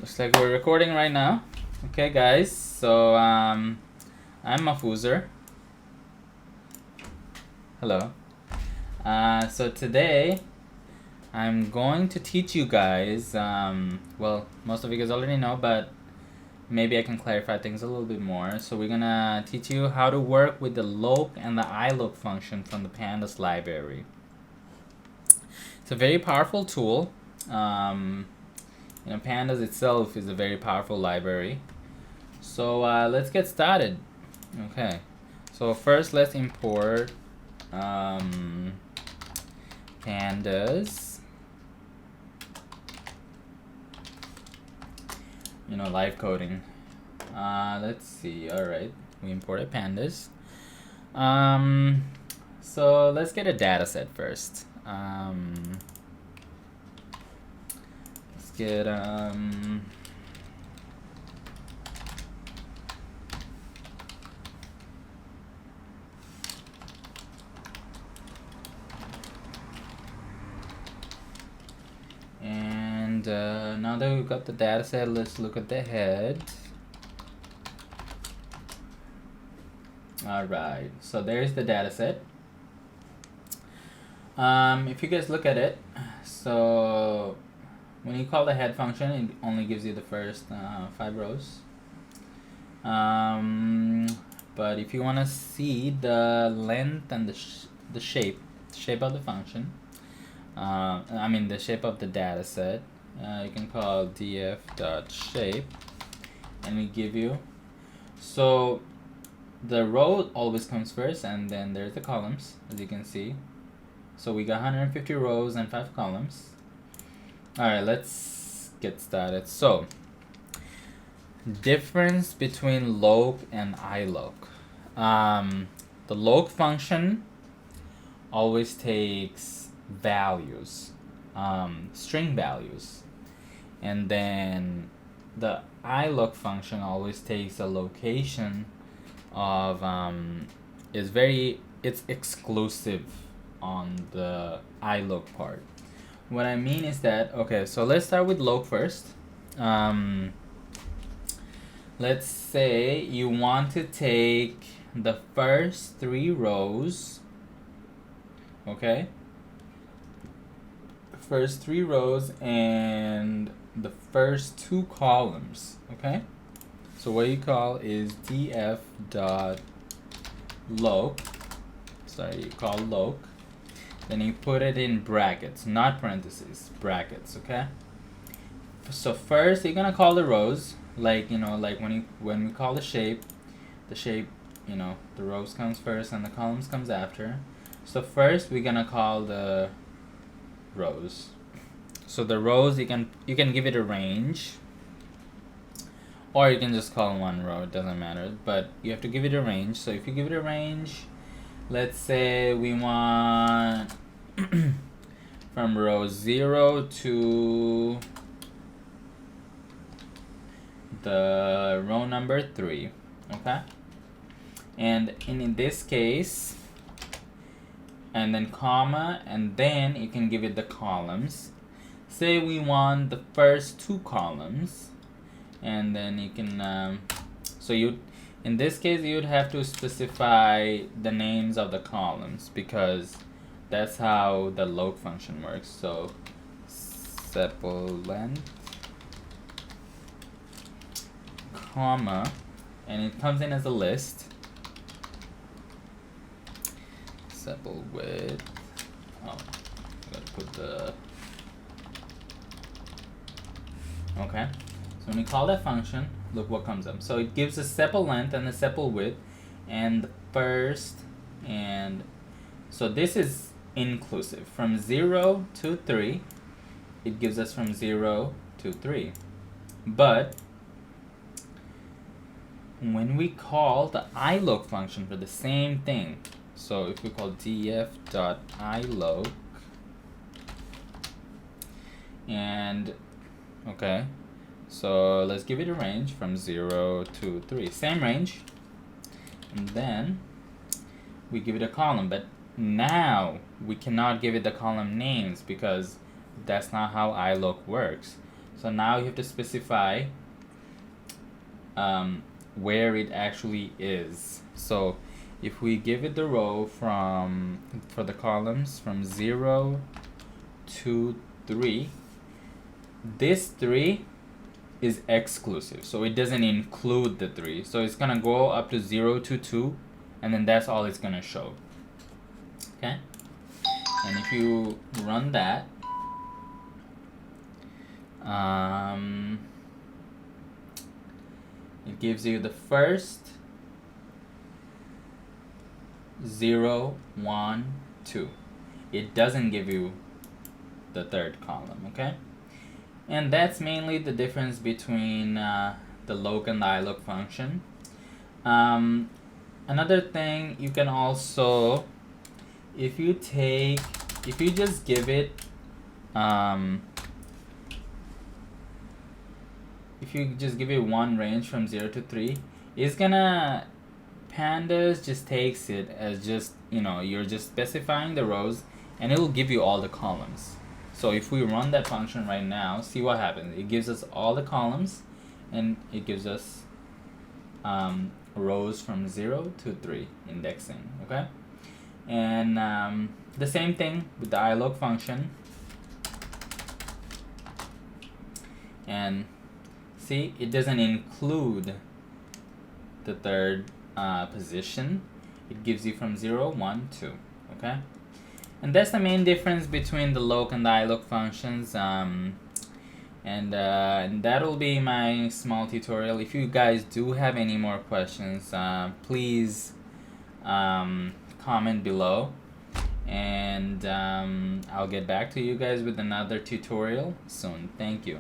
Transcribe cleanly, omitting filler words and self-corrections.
Looks like we're recording right now. Okay, guys. So I'm Mafuzer. Hello. So today I'm going to teach you guys. Well, most of you guys already know, but maybe I can clarify things a little bit more. So we're gonna teach you how to work with the loc and the iloc function from the pandas library. It's a very powerful tool. Pandas itself is a very powerful library. So let's get started. Okay. So first, let's import pandas. Live coding. Let's see. All right, we imported pandas. So let's get a data set first. Let's get and now that we've got the data set, let's look at the head. Alright, so there's the data set. If you guys look at it, so when you call the head function, it only gives you the first 5 rows. But if you want to see the length and the shape of the function, the shape of the data set, you can call df.shape, and we give you, so the row always comes first, and then there's the columns, as you can see. So we got 150 rows and 5 columns. Alright, let's get started. So difference between loc and iloc. The loc function always takes values, string values, and then the iloc function always takes a location of it's exclusive on the iloc part. What I mean is that, okay, so let's start with loc first. Let's say you want to take the first 3 rows, okay? First 3 rows and the first 2 columns, okay? So what you call is df.loc, you call loc, then you put it in brackets, not parentheses, brackets, okay? So first you're gonna call the rows, like when we call the shape, the rows comes first and the columns comes after. So first we're gonna call the rows. So the rows, you can give it a range, or you can just call one row, it doesn't matter, but you have to give it a range. So if you give it a range, let's say we want from row 0 to the row number 3, okay? And in this case, and then comma, and then you can give it the columns. Say we want the first 2 columns, and then you can in this case you'd have to specify the names of the columns, because that's how the loc function works. So sepal length, comma, and it comes in as a list. Sepal width, gotta put the, okay. So when we call that function, look what comes up. So it gives a sepal length and a sepal width, and the first, and so this is inclusive. From 0 to 3, it gives us from 0 to 3. But when we call the iloc function for the same thing, so if we call df.iloc, and okay, so let's give it a range from 0 to 3, same range, and then we give it a column. But now we cannot give it the column names, because that's not how iloc works. So now you have to specify where it actually is. So if we give it the row for the columns from 0 to 3, this 3 is exclusive, so it doesn't include the 3. So it's gonna go up to 0 to 2, and then that's all it's gonna show. Okay? And if you run that, it gives you the first 0, 1, 2. It doesn't give you the third column, okay? And that's mainly the difference between the loc and the iloc function. Another thing, you can also, if you just give it, if you just give it one range from 0 to 3, it's gonna, pandas just takes it as just, you're just specifying the rows, and it will give you all the columns. So if we run that function right now, see what happens. It gives us all the columns, and it gives us rows from 0 to 3 indexing, okay? And the same thing with the iloc function. And see, it doesn't include the third position. It gives you from 0, 1, 2, okay? And that's the main difference between the loc and the iloc functions. And that'll be my small tutorial. If you guys do have any more questions, please comment below, and I'll get back to you guys with another tutorial soon. Thank you.